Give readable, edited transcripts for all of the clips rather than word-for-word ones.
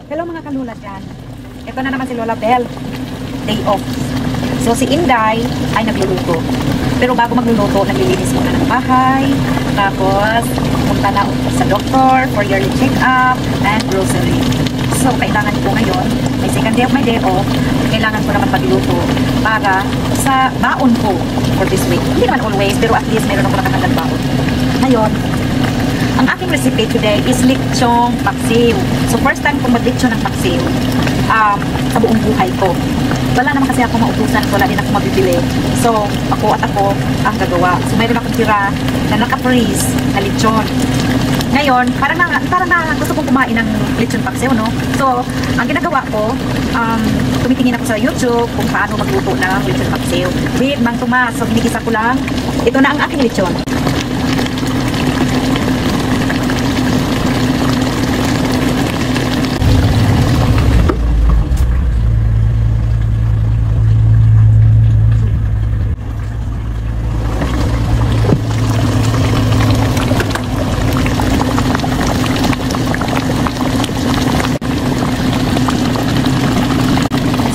Hello mga kalula dyan. Ito na naman si Lola Bell. Day off. So si Inday ay nagluluto. Pero bago magluluto, naglilinis muna ng bahay. Tapos, punta na sa doctor for yearly check-up and grocery. So, kailangan ko ngayon, may second day of my day off, kailangan ko naman magluto para sa baon ko for this week. Hindi naman always, pero at least meron ako nakatandang baon. Ngayon, ang aking recipe today is lechong paksiw. So, first time kong mag-lechon ng paksiw sa buong buhay ko. Wala naman kasi ako maubusan, wala din ako mabibili. So, ako ang gagawa. So, mayroon akong tira na naka-freeze na lechon. Ngayon, parang na gusto kong kumain ng lechon paksiw, no? So, ang ginagawa ko, tumitingin ako sa YouTube kung paano magluto ng lechon paksiw. With Mang Tomas. So, ginikisa ko lang. Ito na ang aking lechon.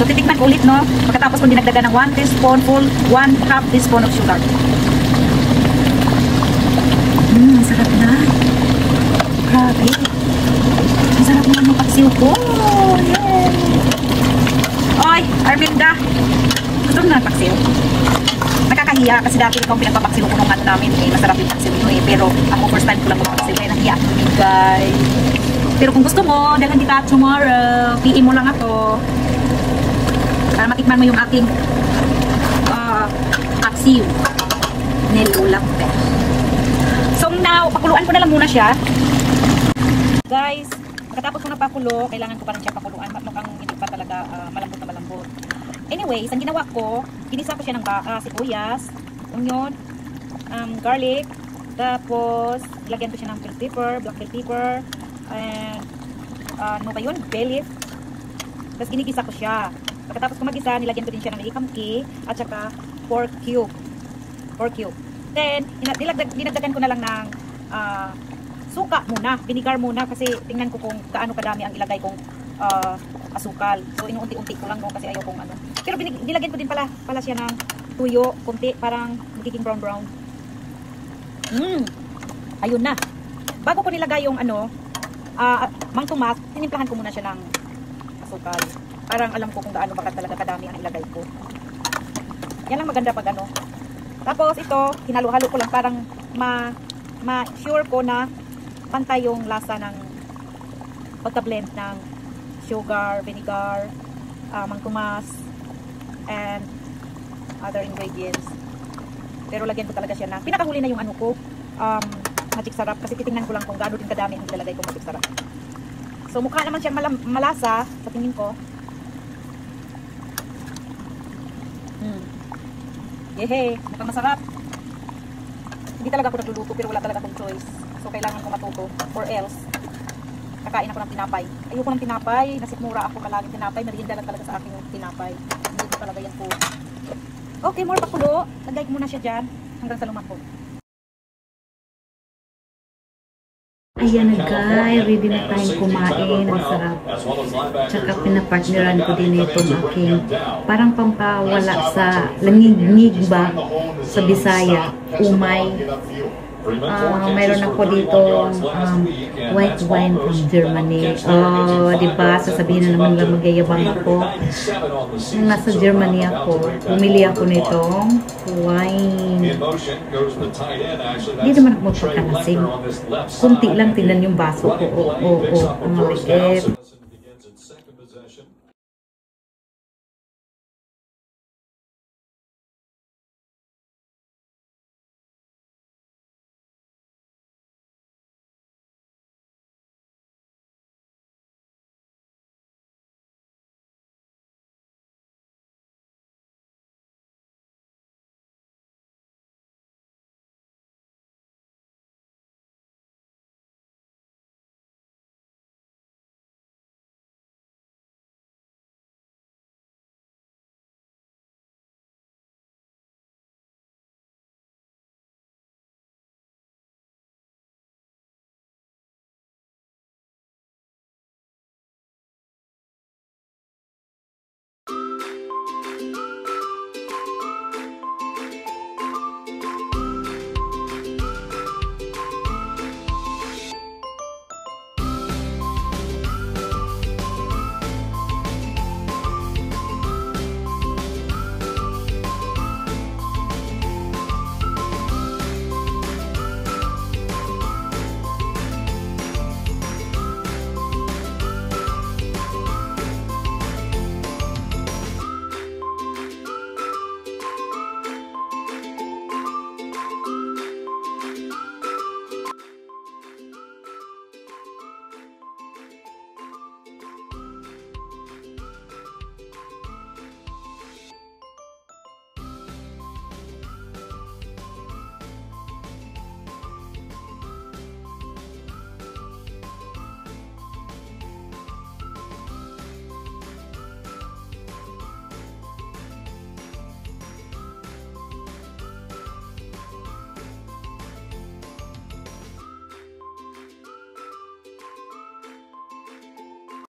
So, titikman ko ulit, no? Pagkatapos kong dinagdagan ng 1 teaspoonful, 1/2 teaspoon of sugar. Sarap na. Grabe. Ang sarap naman ng paksiw ko. Yay! Oy, Arminda. Gusto mo na ng paksiw? Nakakahiya kasi dati ikaw pinagpapaksiw ko nung ano namin eh. Masarap yung paksiw nyo eh. Pero ako first time ko lang magpapaksiw. Kaya nahiya ako yun, guys. Pero kung gusto mo, dahil hindi ka tomorrow, PM mo lang ako. Para matikman mo yung aking paksiw ni Lola Bell. So now, pakuluan ko na lang muna siya. Guys, pagkatapos ko na pakulo, kailangan ko pa rin siya pakuluan. Mukhang hindi pa talaga malambot na malambot. Anyways, ang ginawa ko, ginisa ko siya ng sibuyas, onion, garlic, tapos lagyan ko siya ng bell pepper, black bell pepper, and ano ba yun? Bay leaf. Tapos ginigisa ko siya. Pagkatapos ko magisa, nilagyan ko din siya ng ikamki at saka pork cube. Then, dinagdagan ko na lang ng suka muna, vinegar muna kasi tingnan ko kung gaano kadami ang ilagay kong asukal. So, inuunti-unti ko lang no, kasi ayaw kong ano. Pero nilagyan ko din pala siya ng tuyo, kunti, parang magiging brown. Ayun na. Bago ko nilagay yung Mang Tomas, tinimplahan ko muna siya ng asukal. Parang alam ko kung gaano baka talaga kadami ang ilagay ko. Yan lang maganda pag ano. Tapos ito, hinalo-halo ko lang parang ma-sure ko na pantay yung lasa ng pagka-blend ng sugar, vinegar, Mang Tomas, and other ingredients. Pero lagyan ko talaga siya ng, pinakahuli na yung ano ko, magic sarap. Kasi titingnan ko lang kung gaano din kadami ang ilalagay ko magic sarap. So mukha naman siyang malasa sa tingin ko. Yehey, mukhang masarap. Hindi talaga ako nagluluto pero wala talaga akong choice. So kailangan ko matuto or else kakain ako ng tinapay. Ayoko ng tinapay, nasikmura ako palagi tinapay, merienda lang talaga sa akin yung tinapay. Hindi ko talaga yan po. Okay, more pakulo. Lagay ko muna siya dyan hanggang sa lumako. Ayan na guys, ready na tayong kumain. Masarap. Tsaka pinapartneran ko din itong aking parang pampawala sa langig-ngig ba sa Bisaya. Umay. Mayroon ako dito white wine from Germany. Diba? Sasabihin na naman lang magyayabang ako. Nung nasa Germany ako, bumili ako nitong wine. Hindi naman ako magpagkanasin. Kunti lang, tingnan yung baso ko. Ang maliit.